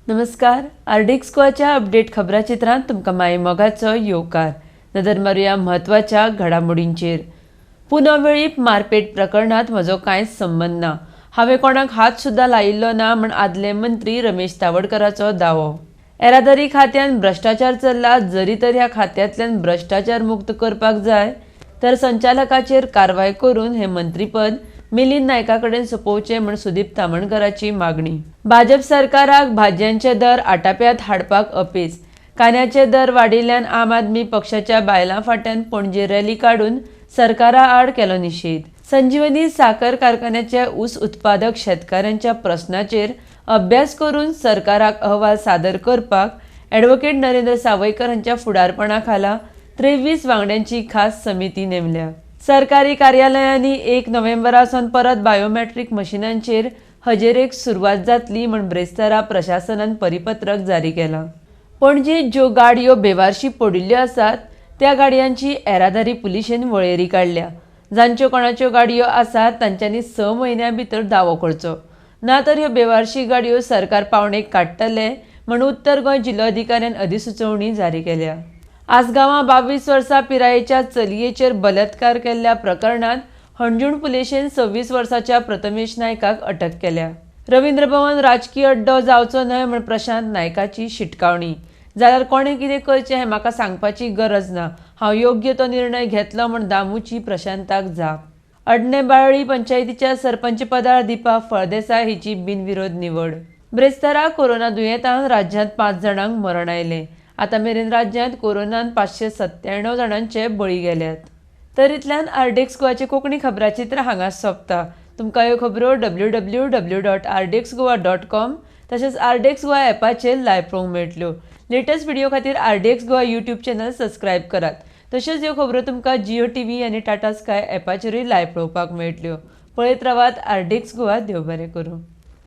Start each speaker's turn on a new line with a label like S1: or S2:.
S1: नमस्कार. आर्डिक्स गोवाच्या अपडेट खबराचित्रांत तुमकां माय मोगाचो येवकार. नदर मारुया म्हत्वाच्या घडामोडींचेर. पुना वेळीप मारपेट प्रकरणात म्हजो कांयच संबंद ना. हांवें कोणाक हात सुद्दां लायिल्लो ना म्हण आदले मंत्री रमेश तावडकराचो दावो. येरादारी खात्यान भ्रश्टाचार चल्ला. जरी तर ह्या खात्यांतल्यान भ्रश्टाचार मुक्त करपाक जाय तर संचालकाचेर कारवाय करून हें मंत्रीपद मिलिंद नायका कडेन सोपोवचें म्हण सुदीप तामणकराची मागणी. भाजप सरकाराक भाजयांचे दर आटाप्यांत हाडपाक अपेस. कांद्याचे दर वाडिल्ल्यान आम आदमी पक्षाच्या बायलां फाट्यान पणजे रॅली काडून सरकारा आड केलो निशेध. संजीवनी साखर कारखान्याचे ऊस उत्पादक शेतकाऱ्यांच्या प्रस्नाचेर अभ्यास करून सरकाराक अहवाल सादर करपाक ॲडव्होकेट नरेंद्र सावयकर हांच्या फुडारपणा खाला 23 वांगड्यांची खास समिती नेमल्या. सरकारी कार्यालयांनी 1 नोव्हेंबरासावन परत बायोमेट्रीक मशिनांचेर हजेरेक सुरवात जातली म्हण ब्रेस्तारा प्रशासनान परिपत्रक जारी केलां. पणजे ज्यो गाडयो बेवारशी पडिल्ल्यो आसात त्या गाडयांची येरादारी पुलिशेन वळेरी काडल्या. जांच्यो कोणाच्यो गाडयो आसात तांच्यांनी 6 म्हयन्यां भितर दावो करचो, ना तर ह्यो बेवारशी गाडयो सरकार पावणेक काडटले म्हण उत्तर गोंय जिल्लोधिकाऱ्यान अधिसुचोवणी जारी केल्या. आसगांवां 22 वर्सां पिरायेच्या चलयेचेर बलात्कार केल्ल्या प्रकरणात हणजूण पुलिशेन 26 वर्साच्या प्रथमेश नायकाक अटक केल्या. रवींद्र भवन राजकीय अड्डो जावचो न्हय म्हण प्रशांत नायकाची शिटकावणी. जाल्यार कोणें कितें करचें हें म्हाका सांगपाची गरज ना. हांव योग्य तो निर्णय घेतलो म्हण दामूची प्रशांताक जाप. अडणेबाळी पंचायतीच्या सरपंच पदार दिपा फळदेसाय हिची बिनविरोध निवड. ब्रेस्तारा कोरोना दुयेंतान राज्यांत 5 जाणांक मरण आयलें. आतां मेरेन राज्यांत कोरोनान 597 जाणांचे बळी गेल्यात. तर इतल्यान आर्डिक्स गोवाचे कोंकणी खबराचित्र हांगाच सोंपता. तुमकां ह्यो खबरो www.ardxgoa.com तशेंच आर्डिक्स गोवा ॲपाचेर लायव्ह पळोवंक मेळटल्यो. लेटस्ट व्हिडिओ खातीर आर्डिक्स गोवा यूट्यूब चॅनल सबस्क्रायब करात. तशेंच ह्यो खबरो तुमकां जियो टीव्ही आनी टाटा स्काय ॲपाचेरूय लायव्ह पळोवपाक मेळटल्यो. पळयत रावात आर्डिक्स गोवा. देव बरें करूं.